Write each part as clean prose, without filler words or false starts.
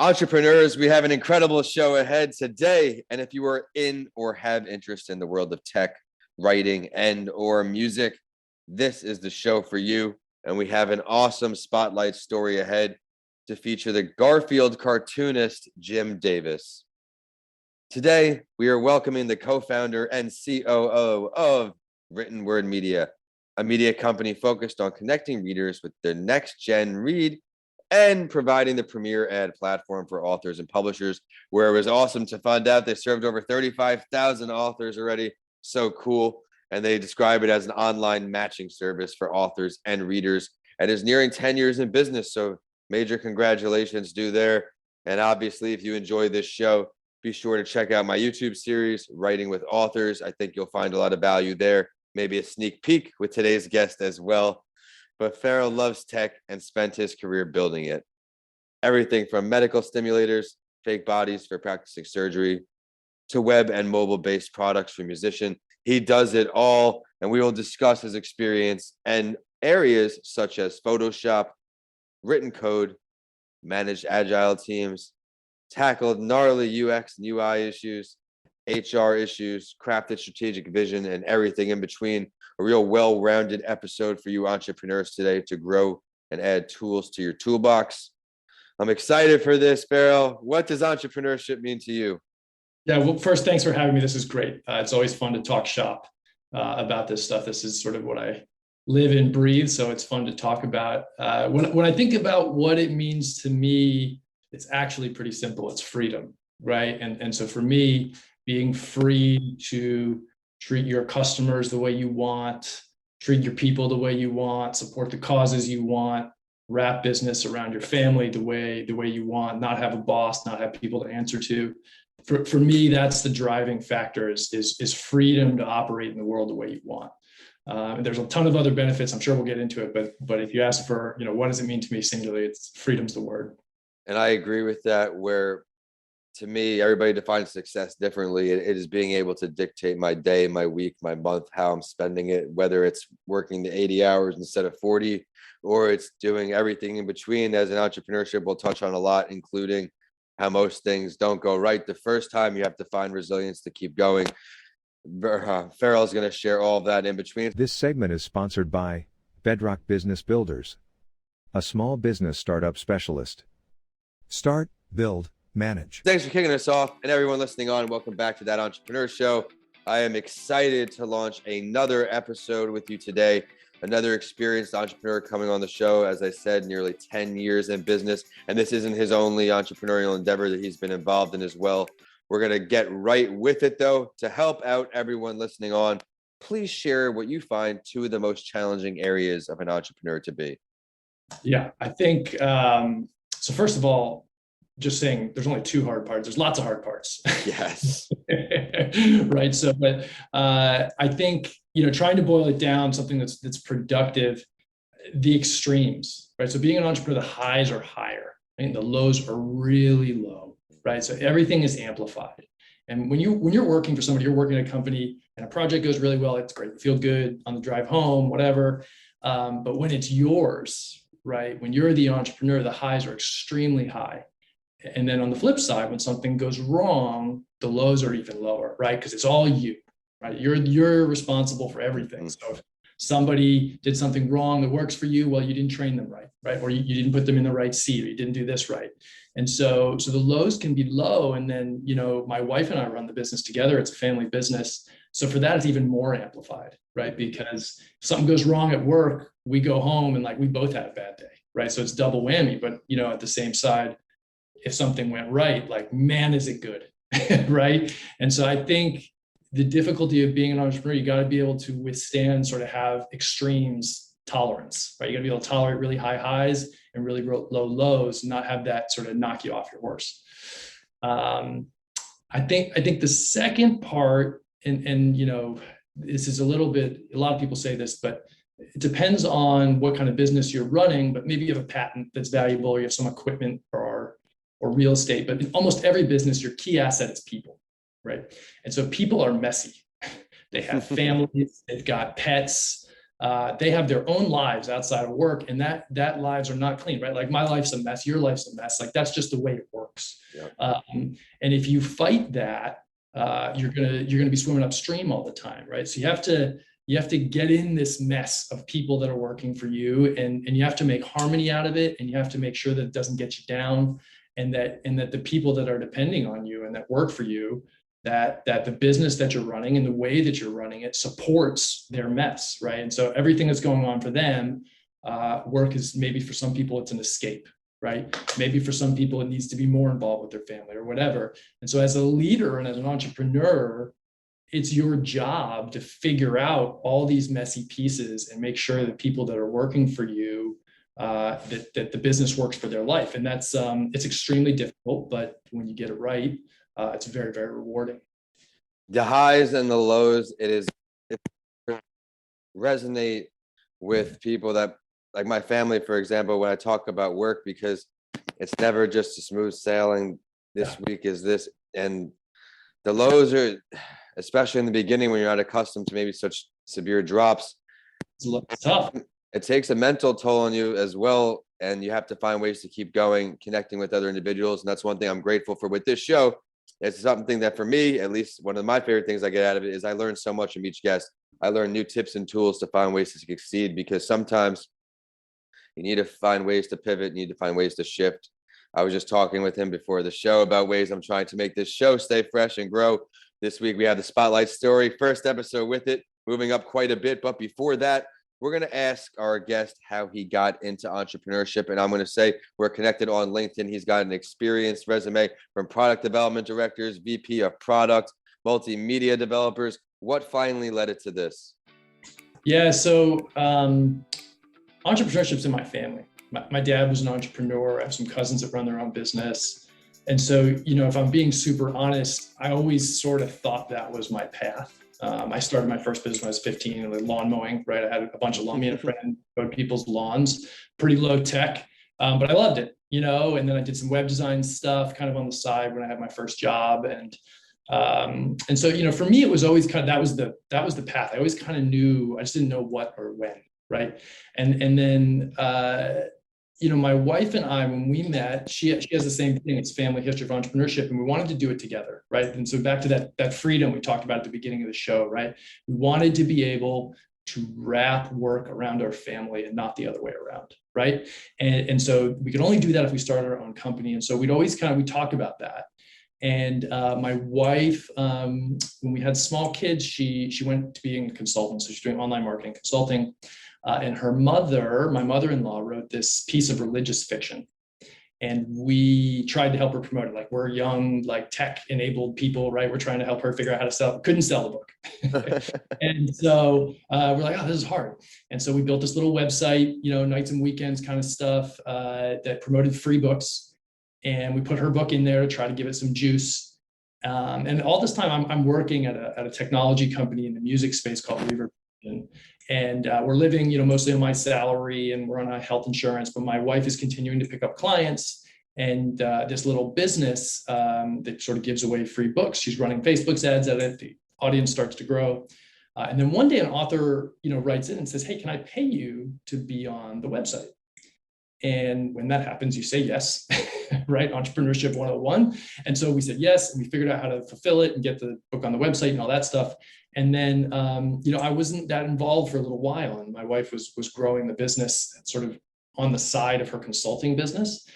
Entrepreneurs, we have an incredible show ahead today. And if you are in or have interest in the world of tech, writing, and or music, this is the show for you. And we have an awesome spotlight story ahead to feature the Garfield Cartoonist, Jim Davis. Today, we are welcoming the co-founder and COO of Written Word Media, a media company focused on connecting readers with their next-gen read and providing the premier ad platform for authors and publishers, where it was awesome to find out they served over 35,000 authors already. So cool. And they describe it as an online matching service for authors and readers, and is nearing 10 years in business. So major congratulations due there. And obviously, if you enjoy this show, be sure to check out my YouTube series, Writing with Authors. I think you'll find a lot of value there. Maybe a sneak peek with today's guest as well. But Ferol loves tech and spent his career building it. Everything from medical stimulators, fake bodies for practicing surgery, to web and mobile-based products for musicians. He does it all, and we will discuss his experience and areas such as Photoshop, written code, managed Agile teams, tackled gnarly UX and UI issues, HR issues, crafted strategic vision, and everything in between. A real well-rounded episode for you entrepreneurs today to grow and add tools to your toolbox. I'm excited for this, Ferol. What does entrepreneurship mean to you? Yeah, well, first, thanks for having me. This is great. It's always fun to talk shop about this stuff. This is sort of what I live and breathe, so it's fun to talk about. When I think about what it means to me, it's actually pretty simple. It's freedom, right? And so for me, being free to treat your customers the way you want, treat your people the way you want, support the causes you want, wrap business around your family the way you want, not have a boss, not have people to answer to. For me, that's the driving factor is freedom to operate in the world the way you want. And there's a ton of other benefits. I'm sure we'll get into it, but if you ask for, what does it mean to me singularly, it's freedom's the word. And I agree with that, where to me, everybody defines success differently. It is being able to dictate my day, my week, my month, how I'm spending it, whether it's working the 80 hours instead of 40, or it's doing everything in between. As an entrepreneurship, we'll touch on a lot, including how most things don't go right the first time. You have to find resilience to keep going. Ferol is going to share all of that in between. This segment is sponsored by Bedrock Business Builders, a small business startup specialist. Start, build, manage. Thanks for kicking us off, and everyone listening on, welcome back to That Entrepreneur Show. I am excited to launch another episode with you today. Another experienced entrepreneur coming on the show, as I said, nearly 10 years in business. And this isn't his only entrepreneurial endeavor that he's been involved in as well. We're going to get right with it, though. To help out everyone listening on, please share what you find two of the most challenging areas of an entrepreneur to be. Yeah, I think, so first of all, just saying there's only two hard parts. There's lots of hard parts. Yes. Right. So, but I think, trying to boil it down, something that's productive, the extremes, right? So being an entrepreneur, the highs are higher, right? And the lows are really low, right? So everything is amplified. And when you're working for somebody, you're working at a company and a project goes really well, it's great. You feel good on the drive home, whatever. But when it's yours, right? When you're the entrepreneur, the highs are extremely high. And then on the flip side, when something goes wrong, the lows are even lower, right? Because it's all you, right? You're responsible for everything. So if somebody did something wrong that works for you, well, you didn't train them right? Or you didn't put them in the right seat, or you didn't do this right. And so the lows can be low. And then, my wife and I run the business together. It's a family business. So for that, it's even more amplified, right? Because if something goes wrong at work, we go home and we both had a bad day, right? So it's double whammy. But, at the same side, if something went right, man, is it good, right? And so I think the difficulty of being an entrepreneur, you got to be able to withstand, sort of have extremes tolerance, right? You got to be able to tolerate really high highs and really low lows, and not have that sort of knock you off your horse. I think the second part, and this is a lot of people say this, but it depends on what kind of business you're running, but maybe you have a patent that's valuable, or you have some equipment or real estate. But in almost every business, your key asset is people, right? And so people are messy. They have families, they've got pets, they have their own lives outside of work, and that lives are not clean, right? Like my life's a mess, your life's a mess. Like that's just the way it works. Yeah. And if you fight that, you're gonna be swimming upstream all the time, right? So you have to get in this mess of people that are working for you, and you have to make harmony out of it, and you have to make sure that it doesn't get you down, and that the people that are depending on you and that work for you, that the business that you're running and the way that you're running it supports their mess, right? And so everything that's going on for them, work is maybe for some people it's an escape, right? Maybe for some people it needs to be more involved with their family or whatever. And so as a leader and as an entrepreneur, it's your job to figure out all these messy pieces and make sure that people that are working for you, that the business works for their life. And that's it's extremely difficult, but when you get it right, it's very, very rewarding. The highs and the lows, it resonate with people that, like my family, for example, when I talk about work, because it's never just a smooth sailing. This week is this, and the lows are, especially in the beginning when you're not accustomed to maybe such severe drops. It's tough. It takes a mental toll on you as well, and you have to find ways to keep going, connecting with other individuals. And that's one thing I'm grateful for with this show. It's something that for me, at least one of my favorite things I get out of it is I learn so much from each guest. I learn new tips and tools to find ways to succeed, because sometimes you need to find ways to pivot, you need to find ways to shift. I was just talking with him before the show about ways I'm trying to make this show stay fresh and grow. This week we have the Spotlight Story, first episode with it, moving up quite a bit. But before that, we're going to ask our guest how he got into entrepreneurship. And I'm going to say we're connected on LinkedIn. He's got an experienced resume from product development directors, VP of product, multimedia developers. What finally led it to this? Yeah, so entrepreneurship's in my family. My dad was an entrepreneur. I have some cousins that run their own business. And so, if I'm being super honest, I always sort of thought that was my path. I started my first business when I was 15, like lawn mowing, right? I had a bunch of lawn, me and a friend mowed people's lawns, pretty low tech, but I loved it, and then I did some web design stuff kind of on the side when I had my first job. And so, for me, it was always kind of, that was the path. I always kind of knew, I just didn't know what or when. Right. And then, my wife and I, when we met, she has the same thing. It's family history of entrepreneurship, and we wanted to do it together. Right. And so back to that freedom we talked about at the beginning of the show, right? We wanted to be able to wrap work around our family and not the other way around. Right. And so we could only do that if we started our own company. And so we talk about that. And my wife, when we had small kids, she went to being a consultant. So she's doing online marketing consulting. And her mother, my mother-in-law, wrote this piece of religious fiction. And we tried to help her promote it. Like, we're young, like tech-enabled people, right? We're trying to help her figure out how to sell. Couldn't sell the book. And so we're like, oh, this is hard. And so we built this little website, nights and weekends kind of stuff that promoted free books. And we put her book in there to try to give it some juice. And all this time, I'm working at a technology company in the music space called Reverb. And we're living, mostly on my salary, and we're on a health insurance, but my wife is continuing to pick up clients. And this little business that sort of gives away free books, she's running Facebook ads at it. The audience starts to grow. And then one day an author, writes in and says, hey, can I pay you to be on the website? And when that happens, you say yes, right? Entrepreneurship 101. And so we said yes, and we figured out how to fulfill it and get the book on the website and all that stuff. And then, I wasn't that involved for a little while, and my wife was growing the business sort of on the side of her consulting business.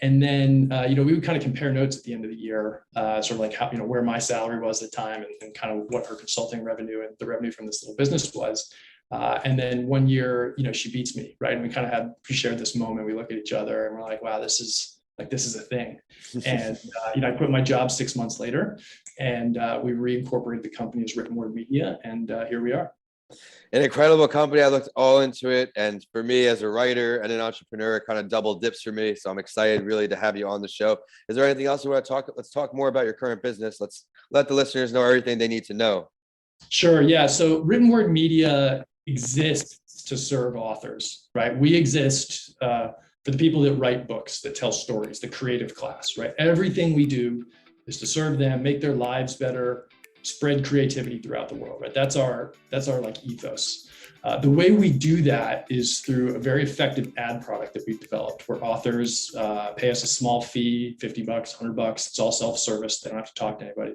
And then, we would kind of compare notes at the end of the year, sort of like how, where my salary was at the time, and kind of what her consulting revenue and the revenue from this little business was. And then one year, she beats me, right? And we kind of shared this moment. We look at each other and we're like, wow, this is a thing. And, I quit my job 6 months later, and we reincorporated the company as Written Word Media. And here we are. An incredible company. I looked all into it. And for me, as a writer and an entrepreneur, it kind of double dips for me. So I'm excited really to have you on the show. Is there anything else you want to talk? Let's talk more about your current business. Let's let the listeners know everything they need to know. Sure. Yeah. So Written Word Media exists to serve authors, right? We exist for the people that write books, that tell stories, the creative class, right? Everything we do is to serve them, make their lives better, spread creativity throughout the world, right? That's our like ethos. The way we do that is through a very effective ad product that we've developed, where authors pay us a small fee, $50, $100. It's all self-service. They don't have to talk to anybody.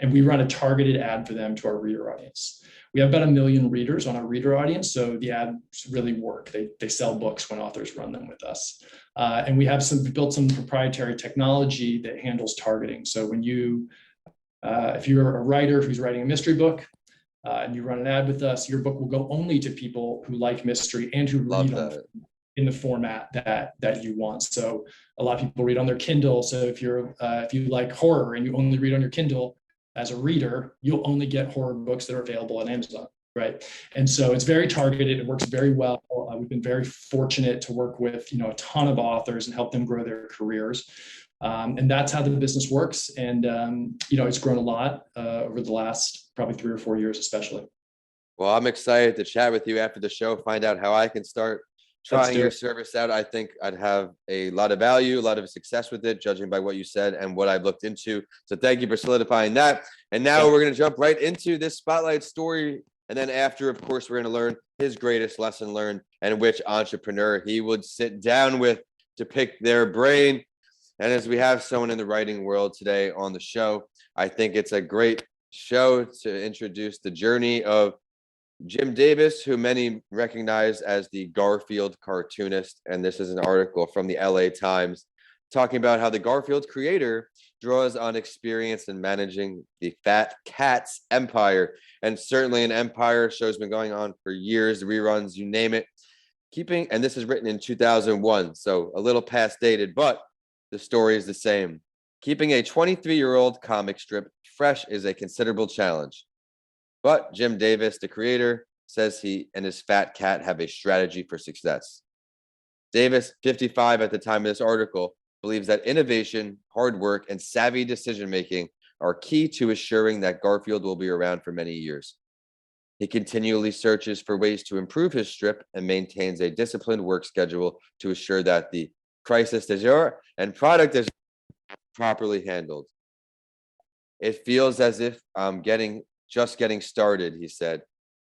And we run a targeted ad for them to our reader audience. We have about 1 million readers on our reader audience, so the ads really work. They sell books when authors run them with us. And we built some proprietary technology that handles targeting. So when if you're a writer who's writing a mystery book, and you run an ad with us, your book will go only to people who like mystery and who read them in the format that you want. So a lot of people read on their Kindle. So if you like horror and you only read on your Kindle, as a reader, you'll only get horror books that are available on Amazon, right? And so it's very targeted. It works very well. We've been very fortunate to work with a ton of authors and help them grow their careers. And that's how the business works. And it's grown a lot over the last probably 3 or 4 years, especially. Well, I'm excited to chat with you after the show, find out how I can start trying your service out. I think I'd have a lot of value, a lot of success with it, judging by what you said and what I've looked into. So thank you for solidifying that. And now we're going to jump right into this spotlight story. And then after, of course, we're going to learn his greatest lesson learned and which entrepreneur he would sit down with to pick their brain. And as we have someone in the writing world today on the show, I think it's a great show to introduce the journey of Jim Davis, who many recognize as the Garfield Cartoonist. And this is an article from the LA Times talking about how the Garfield creator draws on experience in managing the Fat Cats empire. And certainly an empire. Show's been going on for years, reruns, you name it. And this is written in 2001, so a little past dated, but the story is the same. Keeping a 23-year-old comic strip fresh is a considerable challenge. But Jim Davis, the creator, says he and his fat cat have a strategy for success. Davis, 55 at the time of this article, believes that innovation, hard work, and savvy decision-making are key to assuring that Garfield will be around for many years. He continually searches for ways to improve his strip and maintains a disciplined work schedule to assure that the crisis du jour and product is properly handled. It feels as if I'm just getting started, he said.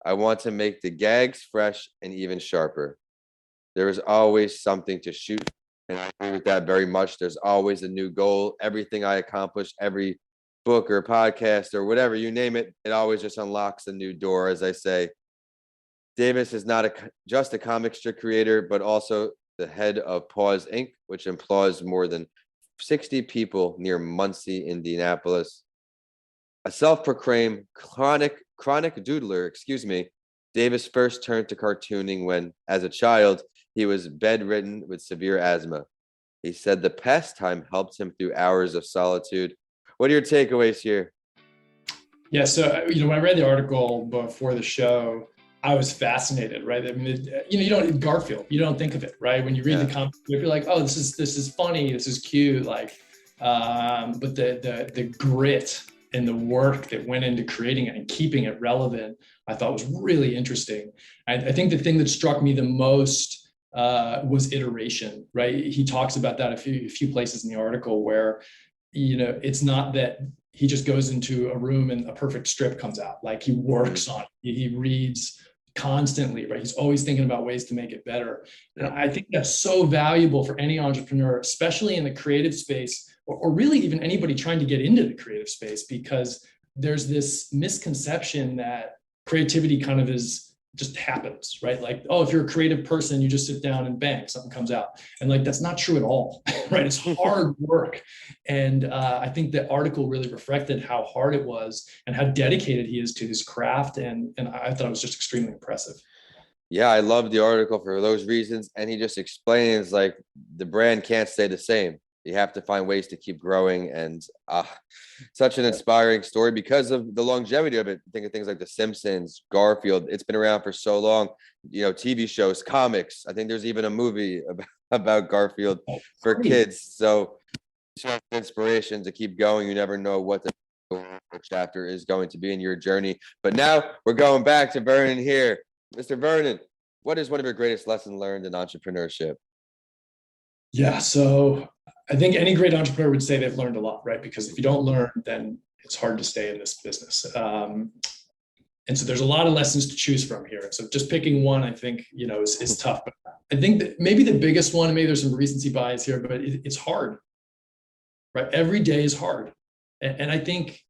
I want to make the gags fresh and even sharper. There is always something to shoot, and I agree with that very much. There's always a new goal. Everything I accomplish, every book or podcast or whatever, you name it, it always just unlocks a new door, as I say. Davis is not just a comic strip creator, but also the head of Paws Inc., which employs more than 60 people near Muncie, Indianapolis. A self-proclaimed chronic doodler, Davis first turned to cartooning when, as a child, he was bedridden with severe asthma. He said the pastime helped him through hours of solitude. What are your takeaways here? Yeah, so when I read the article before the show, I was fascinated, right? I mean, you don't Garfield, you don't think of it, right? When you read the comic, you're like, oh, this is funny, this is cute, like, but the grit and the work that went into creating it and keeping it relevant, I thought was really interesting. I think the thing that struck me the most was iteration, right? He talks about that a few places in the article where, it's not that he just goes into a room and a perfect strip comes out. Like he works on it. He reads constantly, right? He's always thinking about ways to make it better. And I think that's so valuable for any entrepreneur, especially in the creative space, or really even anybody trying to get into the creative space, because there's this misconception that creativity kind of just happens, right? Like, oh, if you're a creative person, you just sit down and bang, something comes out. And like, that's not true at all, right? It's hard work. And I think the article really reflected how hard it was and how dedicated he is to his craft. And I thought it was just extremely impressive. Yeah, I love the article for those reasons. And he just explains like the brand can't stay the same. You have to find ways to keep growing, and such an inspiring story because of the longevity of it. Think of things like The Simpsons, Garfield. It's been around for so long. TV shows, comics. I think there's even a movie about Garfield for kids. So it's inspiration to keep going. You never know what the chapter is going to be in your journey. But now we're going back to Vernon here. Mr. Vernon, what is one of your greatest lessons learned in entrepreneurship? Yeah, so I think any great entrepreneur would say they've learned a lot, right? Because if you don't learn, then it's hard to stay in this business. And so there's a lot of lessons to choose from here. So just picking one, I think, is tough. But I think that maybe the biggest one, maybe there's some recency bias here, but it's hard, right? Every day is hard. And I think,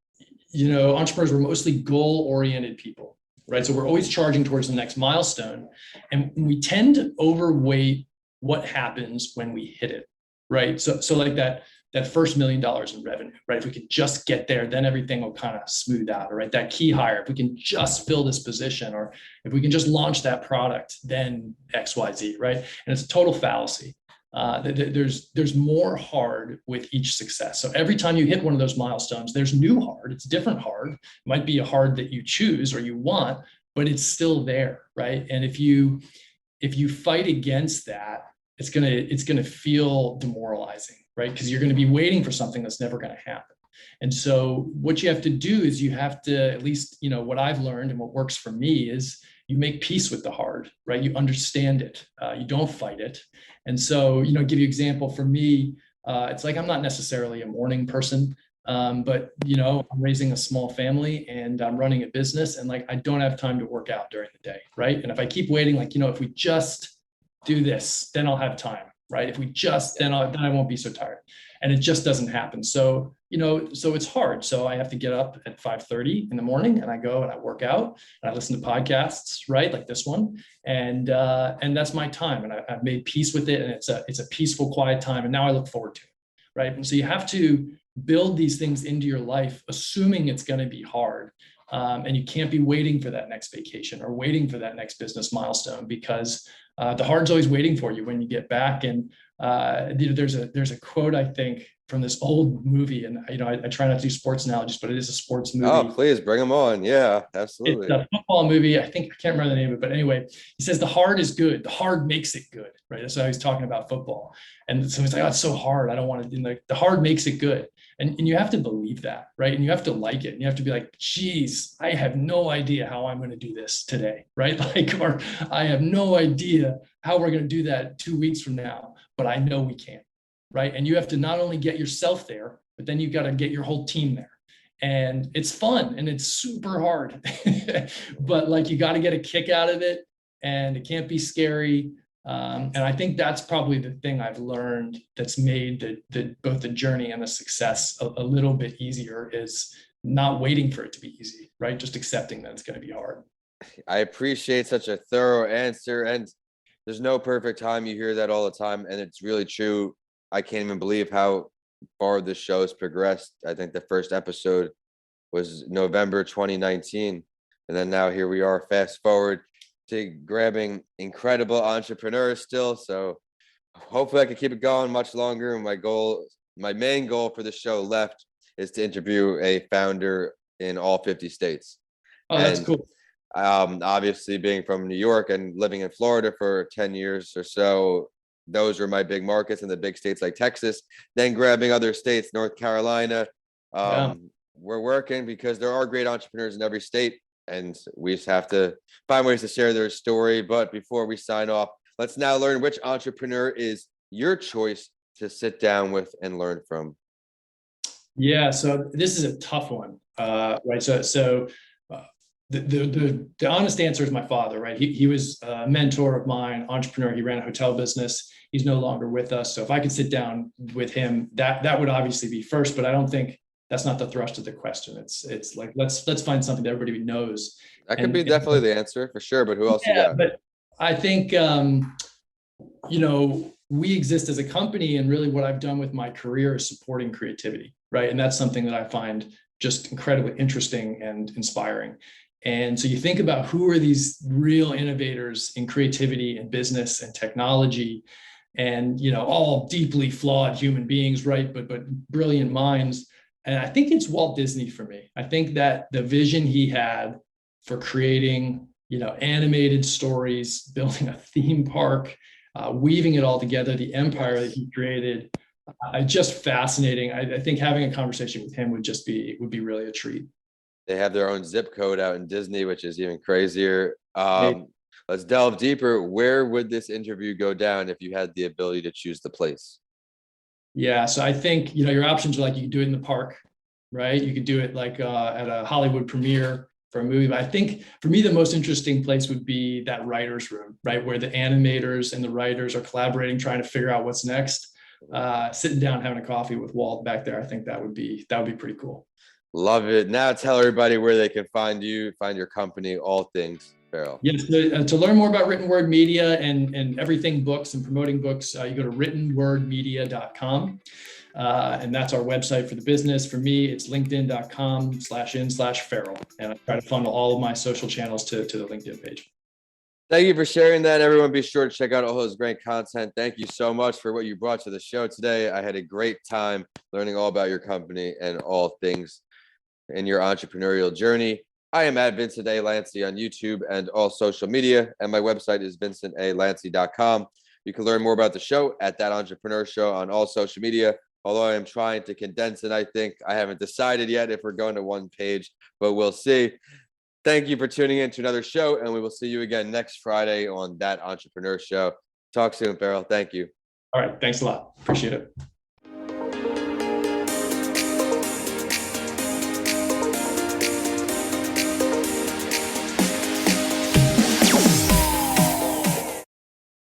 entrepreneurs were mostly goal-oriented people, right? So we're always charging towards the next milestone. And we tend to overweight what happens when we hit it, right? So like that first $1 million in revenue, right? If we could just get there, then everything will kind of smooth out, right? That key hire, if we can just fill this position, or if we can just launch that product, then X, Y, Z, right? And it's a total fallacy. There's more hard with each success. So every time you hit one of those milestones, there's new hard. It's different hard. It might be a hard that you choose or you want, but it's still there, right? And if you fight against that, it's gonna feel demoralizing, right? Because you're going to be waiting for something that's never going to happen. And so what you have to do is you have to, at least, what I've learned and what works for me is you make peace with the hard, right? You understand it. You don't fight it. And so, give you an example for me, it's like, I'm not necessarily a morning person, but, I'm raising a small family and I'm running a business, and like, I don't have time to work out during the day, right? And if I keep waiting, like, if we just do this, then I'll have time. Right? If we just, then I won't be so tired. And it just doesn't happen. So, so it's hard. So I have to get up at 5:30 in the morning, and I go and I work out and I listen to podcasts, right? Like this one. And that's my time. And I've made peace with it. And it's a peaceful, quiet time. And now I look forward to it. Right. And so you have to build these things into your life, assuming it's going to be hard. And you can't be waiting for that next vacation or waiting for that next business milestone, because the hard's always waiting for you when you get back. And there's a quote, I think, from this old movie, and I try not to do sports analogies, but it is a sports movie. Oh, please bring them on. Yeah, absolutely. It's a football movie. I can't remember the name of it, but anyway, he says the hard is good. The hard makes it good, right? That's why he's talking about football. And so he's like, oh, it's so hard. I don't want to do, like, the hard makes it good. And you have to believe that, right? And you have to like it. And you have to be like, geez, I have no idea how I'm going to do this today, right? Like, or I have no idea how we're going to do that 2 weeks from now, but I know we can, right? And you have to not only get yourself there, but then you've got to get your whole team there. And it's fun and it's super hard, but like, you got to get a kick out of it, and it can't be scary. And I think that's probably the thing I've learned that's made both the journey and the success a little bit easier, is not waiting for it to be easy, right? Just accepting that it's going to be hard. I appreciate such a thorough answer, and there's no perfect time. You hear that all the time, and it's really true. I can't even believe how far this show has progressed. I think the first episode was November 2019, and then now here we are, fast forward to grabbing incredible entrepreneurs still. So hopefully I can keep it going much longer. And my main goal for the show left is to interview a founder in all 50 states. Oh, that's cool. Obviously, being from New York and living in Florida for 10 years or so, those were my big markets in the big states like Texas. Then grabbing other states, North Carolina. We're working because there are great entrepreneurs in every state, and we just have to find ways to share their story. But before we sign off, let's now learn which entrepreneur is your choice to sit down with and learn from. Yeah, so this is a tough one, right? So the honest answer is my father, right? He was a mentor of mine, entrepreneur. He ran a hotel business. He's no longer with us. So if I could sit down with him, that would obviously be first, but I don't think that's not the thrust of the question. It's like, let's find something that everybody knows. That could be definitely the answer for sure, but who else you got? But I think, we exist as a company, and really what I've done with my career is supporting creativity, right? And that's something that I find just incredibly interesting and inspiring. And so you think about who are these real innovators in creativity and business and technology, and, all deeply flawed human beings, right? But brilliant minds. And I think it's Walt Disney for me. I think that the vision he had for creating, animated stories, building a theme park, weaving it all together, the empire that he created, just fascinating. I think having a conversation with him would be really a treat. They have their own zip code out in Disney, which is even crazier. Let's delve deeper. Where would this interview go down if you had the ability to choose the place? Yeah, so I think, your options are like, you can do it in the park, right? You could do it like at a Hollywood premiere for a movie. But I think for me, the most interesting place would be that writer's room, right? Where the animators and the writers are collaborating, trying to figure out what's next. Sitting down, having a coffee with Walt back there. I think that would be pretty cool. Love it. Now tell everybody where they can find you, find your company, all things Ferol. Yes, to learn more about written word media and everything books and promoting books, you go to writtenwordmedia.com. And that's our website for the business. For me, it's linkedin.com/in/Ferol. And I try to funnel all of my social channels to the LinkedIn page. Thank you for sharing that. Everyone, be sure to check out all his great content. Thank you so much for what you brought to the show today. I had a great time learning all about your company and all things in your entrepreneurial journey. I am at Vincent A. Lancy on YouTube and all social media, and my website is vincentalancy.com. You can learn more about the show at That Entrepreneur Show on all social media, although I am trying to condense it. I think I haven't decided yet if we're going to one page, but we'll see. Thank you for tuning in to another show, and we will see you again next Friday on That Entrepreneur Show. Talk soon, Ferol. Thank you. All right. Thanks a lot. Appreciate it.